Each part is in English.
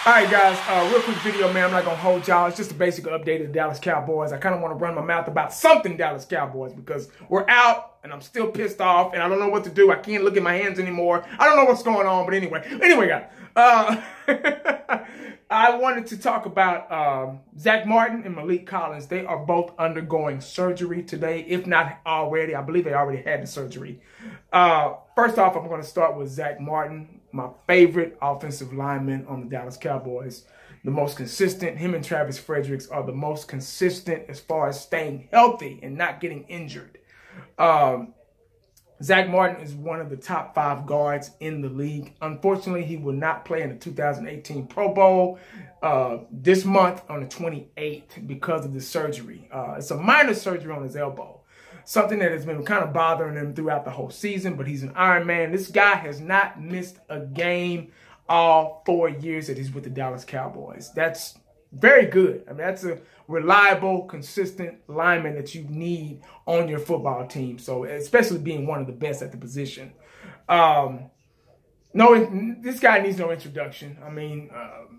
All right, guys, real quick video, man. I'm not going to hold y'all. It's just a basic update of the Dallas Cowboys. I kind of want to run my mouth about something Dallas Cowboys because we're out and I'm still pissed off and I don't know what to do. I can't look at my hands anymore. I don't know what's going on, but anyway, guys. I wanted to talk about Zack Martin and Maliek Collins. They are both undergoing surgery today, if not already. I believe they already had the surgery. First off, I'm going to start with Zack Martin, my favorite offensive lineman on the Dallas Cowboys. The most consistent. Him and Travis Fredericks are the most consistent as far as staying healthy and not getting injured. Zack Martin is one of the top 5 guards in the league. Unfortunately, he will not play in the 2018 Pro Bowl this month on the 28th because of the surgery. It's a minor surgery on his elbow. Something that has been kind of bothering him throughout the whole season, but he's an Iron Man. This guy has not missed a game all 4 years that he's with the Dallas Cowboys. That's very good. I mean, that's a reliable, consistent lineman that you need on your football team. So, especially being one of the best at the position. This guy needs no introduction. I mean,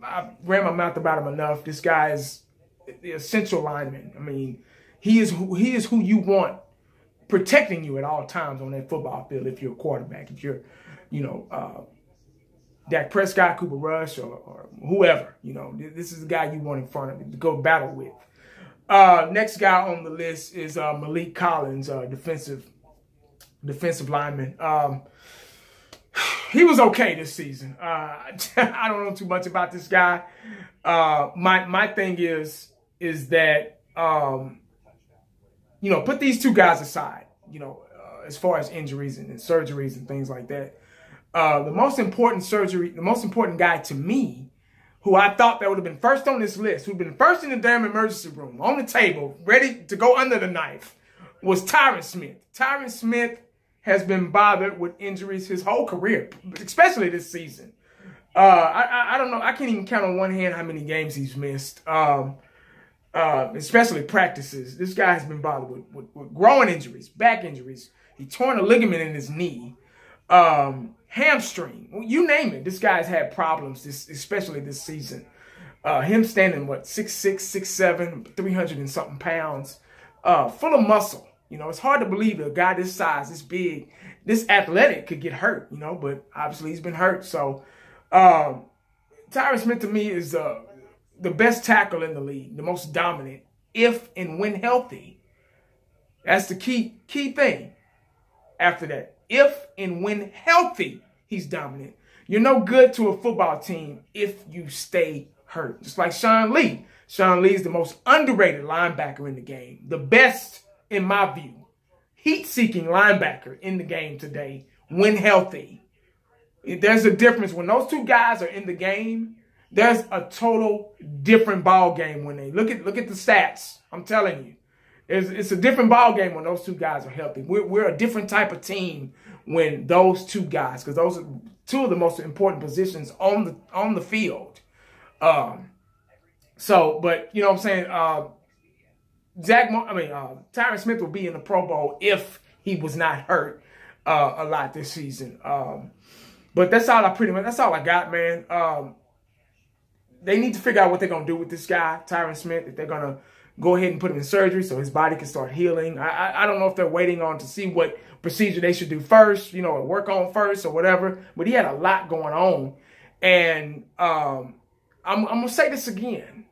I ran my mouth about him enough. This guy is the essential lineman. I mean, he is who you want protecting you at all times on that football field if you're a quarterback. If you're, Dak Prescott, Cooper Rush, or whoever, this is the guy you want in front of you to go battle with. Next guy on the list is Maliek Collins, defensive lineman. He was okay this season. I don't know too much about this guy. My thing is that put these two guys aside. As far as injuries and surgeries and things like that. The most important guy to me, who I thought that would have been first on this list, who'd been first in the damn emergency room, on the table, ready to go under the knife, was Tyron Smith. Tyron Smith has been bothered with injuries his whole career, especially this season. I don't know. I can't even count on one hand how many games he's missed, especially practices. This guy has been bothered with growing injuries, back injuries. He torn a ligament in his knee. Hamstring, you name it. This guy's had problems, especially this season. Him standing, 6'6", 6'7", 300 and something pounds, full of muscle. It's hard to believe a guy this size, this big, this athletic could get hurt, but obviously he's been hurt. So, Tyron Smith to me is the best tackle in the league, the most dominant, if and when healthy. That's the key thing after that. If and when healthy, he's dominant. You're no good to a football team if you stay hurt. Just like Sean Lee. Sean Lee is the most underrated linebacker in the game. The best, in my view, heat-seeking linebacker in the game today when healthy. There's a difference. When those two guys are in the game, there's a total different ball game when they look at the stats. I'm telling you. It's a different ball game when those two guys are healthy. We're a different type of team when those two guys, because those are two of the most important positions on the field. But you know what I'm saying? Tyron Smith will be in the Pro Bowl if he was not hurt a lot this season. But that's all I got, man. They need to figure out what they're gonna do with this guy, Tyron Smith, if they're gonna go ahead and put him in surgery so his body can start healing. I don't know if they're waiting on to see what procedure they should do first, or work on first or whatever. But he had a lot going on. And I'm going to say this again.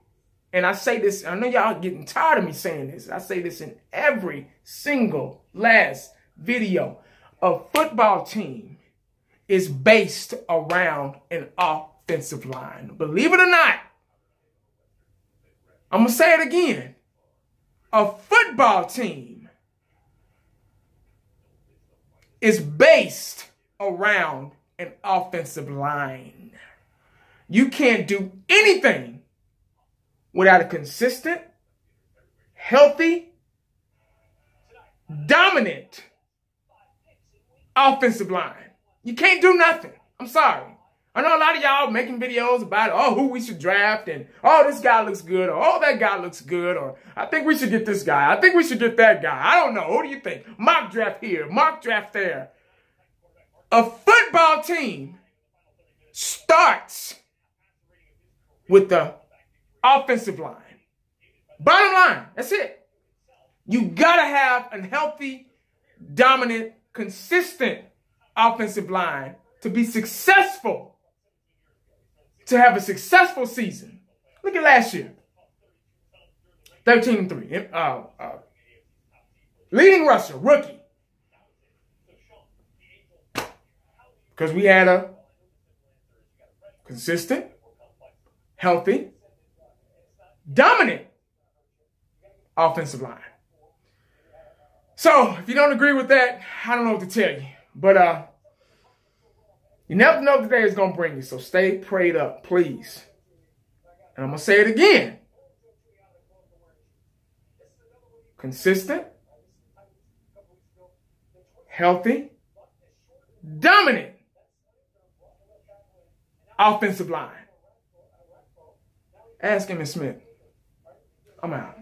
And I say this, I know y'all getting tired of me saying this. I say this in every single last video. A football team is based around an offensive line. Believe it or not, I'm going to say it again. A football team is based around an offensive line. You can't do anything without a consistent, healthy, dominant offensive line. You can't do nothing. I'm sorry. I know a lot of y'all making videos about, oh, who we should draft, and, oh, this guy looks good, or, oh, that guy looks good, or, I think we should get this guy. I think we should get that guy. I don't know. Who do you think? Mock draft here, mock draft there. A football team starts with the offensive line. Bottom line, that's it. You got to have a healthy, dominant, consistent offensive line to be successful. To have a successful season. Look at last year. 13-3. Leading rusher, rookie. Because we had a consistent, healthy, dominant offensive line. So, if you don't agree with that, I don't know what to tell you. But, you never know what the day is going to bring you, so stay prayed up, please. And I'm going to say it again. Consistent, healthy, dominant offensive line. Ask him, Smith. I'm out.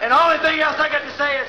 And the only thing else I got to say is,